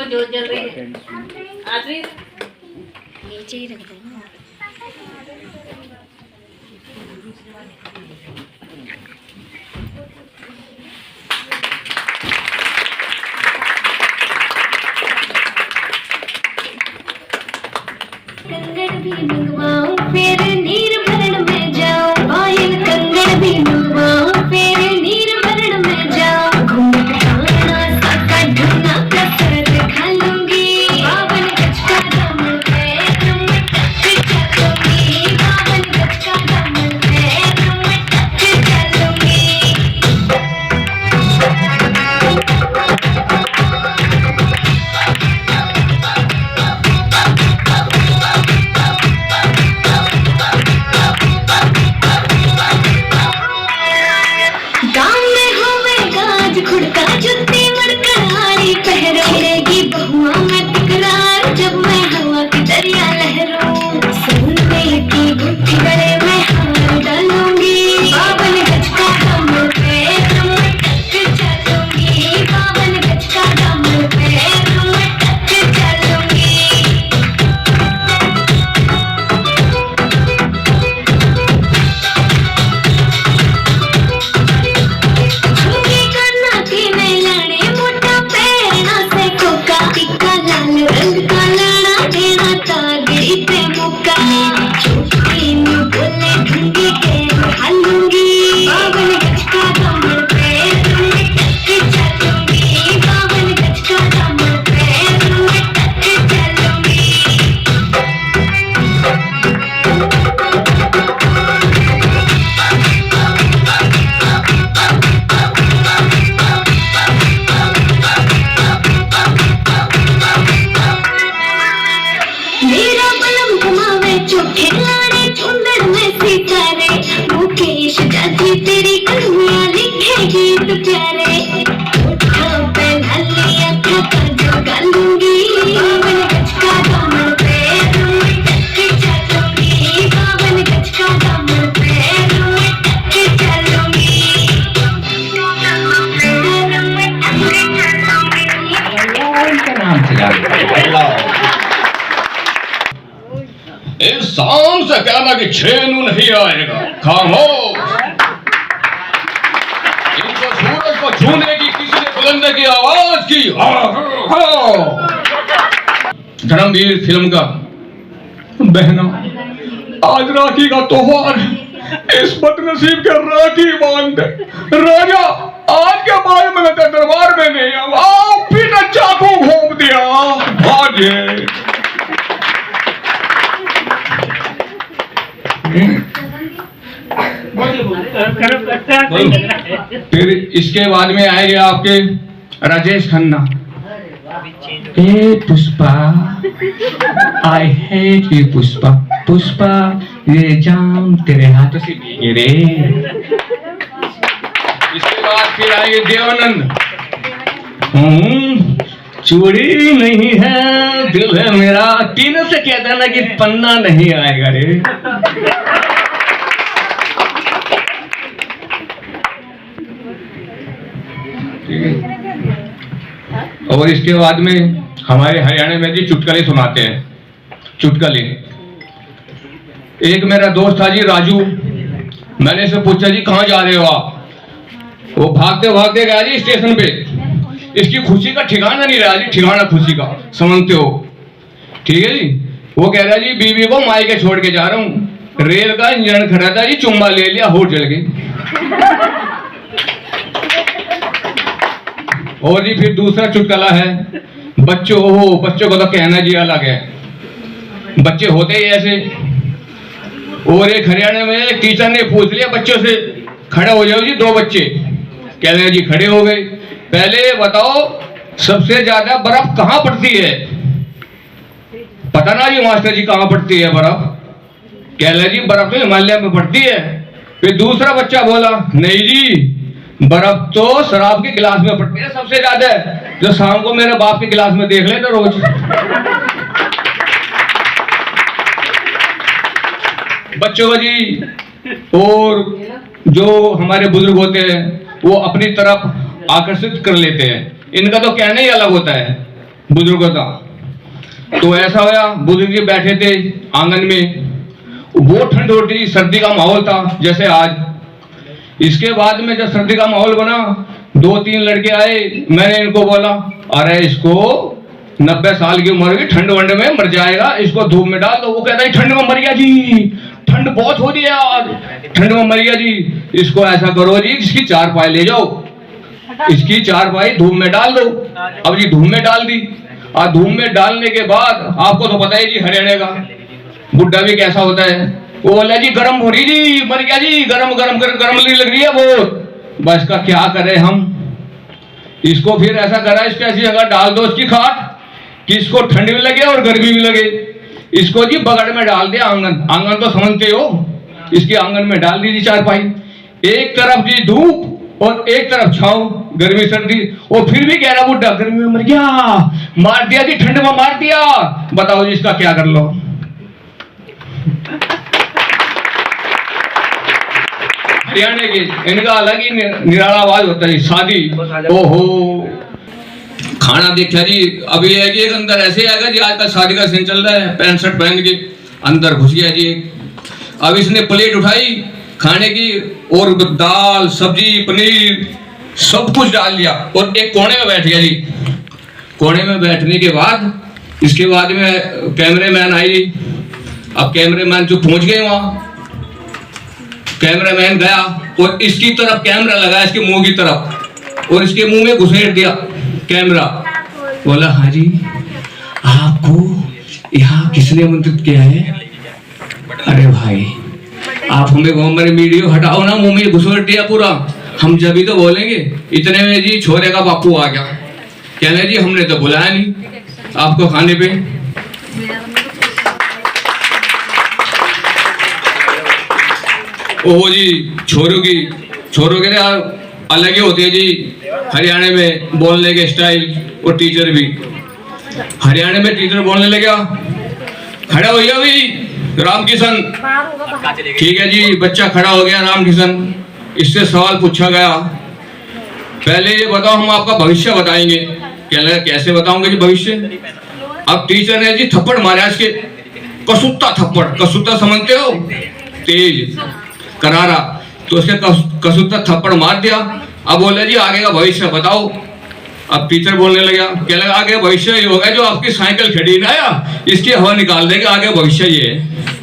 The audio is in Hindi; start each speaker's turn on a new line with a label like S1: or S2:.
S1: जो जल रही है आदमी
S2: नीचे ही रख देना। कंगड़ भी मंगवाऊं फिर नीर भरण में जाऊं, पायल कंगड़ भी मंगवाऊं फिर नीर भरण में जाऊं, घूंघट खाना साका ढूंढना कसरत खा लूंगी, बावन गज का दामन पैर में टक चलूंगी, बावन गज का दामन पैर में टक चलूंगी। गाँव में होवेगा आज खुड़का जुत्ती मरकरारी पहरोगी बहुआ में तकरार, जब मैं हवा की दरिया लहरों सोने की गुत्थी गले में हार डालूंगी, बावन गज का दामन पैर में टक चलूंगी, बावन गज का दामन पैर में टक चलूंगी। झुमकी करना की मैं लाने मोटा पैरना से कोका, टिक्का लाल रंग का लाना देना तागड़ी पे मुक्का, छोटी न्यू बोले ढूंढी के हालूंगी, बावन गज का दामन पैर में टक चलूंगी, बावन गज का दामन पैर में टक चलूंगी। मेरा बलम घुमावे चोखे लाड़े चुंदड़ में सितारे, मुकेश जाती तेरी कलमियां लिखे गीत प्यारे, होठों पे लाली आँखों का जो गालूंगी, बावन गज का दामन पैर में टक चलूंगी, बावन गज का दामन पैर में टक चलूंगी।
S3: इस शाम से कहना कि छेनू नहीं आएगा, खामोश। इनको सूरज को छूने की किसी ने बुलंद की आवाज की। धर्मवीर फिल्म का बहनों, आज राखी का त्योहार है, इस बदनसीब के राखी बांध राजा आज के बाद में दरबार में नहीं आऊंगा, आप भी न चाकू घोंप दिया भाग्य। फिर इसके बाद में आएंगे आपके Rajesh Khanna. Hey Pushpa, I hate you Pushpa, Pushpa ये जाम तेरे हाथों से भीगे रे। इसके बाद फिर आएंगे देवानंद। चूड़ी नहीं है दिल है मेरा, तीनों से कहता ना कि पन्ना नहीं आएगा रे। ठीक है। और इसके बाद में हमारे हरियाणा में जी चुटकुले सुनाते हैं। चुटकुले, एक मेरा दोस्त था जी राजू, मैंने इसे पूछा जी कहाँ जा रहे हो आप? वो भागते भागते गया जी स्टेशन पे। इसकी खुशी का ठिकाना नहीं रहा जी, ठिकाना खुशी का, समझते हो? ठीक है जी। वो कह रहा जी बीवी को मायके छोड़ के जा रहा हूँ, रेल का इंजन खड़ा था जी, चुम्मा ले लिया, होठ जल गई। और जी फिर दूसरा चुटकुला है, बच्चों को तो कहना जी अलग है, बच्चे होते ही ऐसे। और एक हरियाणा में एक टीचर ने पूछ लिया बच्चों से, खड़े हो जाओ जी, 2 बच्चे। कह रहे जी खड़े हो गए। पहले बताओ सबसे ज्यादा बर्फ कहाँ पड़ती है? पता ना जी मास्टर जी कहाँ पड़ती है बर्फ? कह रहे जी बर्फ तो हिमालय में पड़ती है। फिर दूसरा बच्चा बोला नहीं जी, बर्फ तो शराब के गिलास में पड़ती है सबसे ज्यादा, जो शाम को मेरे बाप के गिलास में देख लेना रोज। बच्चों जी, और जो हमारे बुजुर्ग होते हैं वो अपनी तरफ आकर्षित कर लेते हैं, इनका तो कहना ही अलग होता है बुजुर्गों का। तो ऐसा हुआ, बुजुर्ग जी बैठे थे आंगन में, वो ठंड होती, सर्दी का माहौल था जैसे आज। इसके बाद में जब सर्दी का माहौल बना, 2-3 लड़के आए, मैंने इनको बोला अरे इसको 90 साल की उम्र की, ठंड वंड में मर जाएगा, इसको धूप में डाल दो। वो कहता है ठंड में मर गया जी, ठंड बहुत हो रही है यार, ठंड में मर गया जी। इसको ऐसा करो जी, इसकी 4 पाई ले जाओ, इसकी 4 पाई धूप में डाल दो। अब जी धूप में डाल दी, और धूप में डालने के बाद आपको तो पता है जी हरियाणा का बुड्ढा भी कैसा होता है, वो बोला जी गर्म हो रही जी, मर गया जी, गरम लग रही है बहुत। बस का क्या करे हम, इसको फिर ऐसा करा, इसको ऐसी जगह डाल दो इसकी खाट कि इसको ठंड भी लगे और गर्मी भी लगे। इसको जी बगड़ में डाल दिया, आंगन तो समझते हो, इसके आंगन में डाल दी 4 पाई, एक तरफ जी धूप और एक तरफ छांव, गर्मी सर्दी। और फिर भी कह रहा बुड्ढा गर्मी में मर गया, मार दिया जी, ठंड में मार दिया। बताओ जी इसका क्या कर लो? हरियाणा के इनका अलग ही निराला आवाज होता है। शादी, ओहो खाना देखा जी, अभी है कि एक अंदर ऐसे आएगा जी, आजकल शादी का सीन चल रहा है, पैंट शर्ट पहन के अंदर घुस गया जी। अब इसने प्लेट उठाई खाने की, और दाल सब्जी पनीर सब कुछ डाल दिया, और एक कोने में बैठ गया जी। कोने में बैठने के बाद इसके बाद में कैमरामैन आई जी। अब कैमरामैन जो पहुंच गए वहां, कैमरामैन गया और इसकी तरफ कैमरा लगा, इसके मुंह की तरफ, और इसके मुंह में घुसेड़ दिया कैमरा। बोला हाँ जी, आपको यहाँ किसने आमंत्रित किया है? अरे भाई आप हमें हमारे वीडियो हटाओ ना, मुंह में घुसेड़ दिया पूरा, हम जब भी तो बोलेंगे। इतने में जी छोरे का बापू आ गया, कहने जी हमने तो बुलाया नहीं आपको खाने पे। ओहो जी, छोरों के अलग ही होते हैं जी हरियाणा में बोलने के स्टाइल। और टीचर भी हरियाणा में टीचर बोलने लगा, खड़ा हो गया भाई रामकिशन। ठीक है जी, बच्चा खड़ा हो गया रामकिशन। इससे सवाल पूछा गया, पहले ये बताओ हम आपका भविष्य बताएंगे। क्या लगा कैसे बताऊंगे जी भविष्य? अब टीचर ने जी थप्पड़ मारा इसके, कसूता थप्पड़, कसूता समझते हो, तेज करारा, तो उसके कसूता थप्पड़ मार दिया। अब बोले जी आगे का भविष्य बताओ। अब टीचर बोलने लगा, क्या लगा आगे भविष्य ये होगा जो आपकी साइकिल खड़ी ना, इसकी हवा निकाल देगा, आगे भविष्य ये है।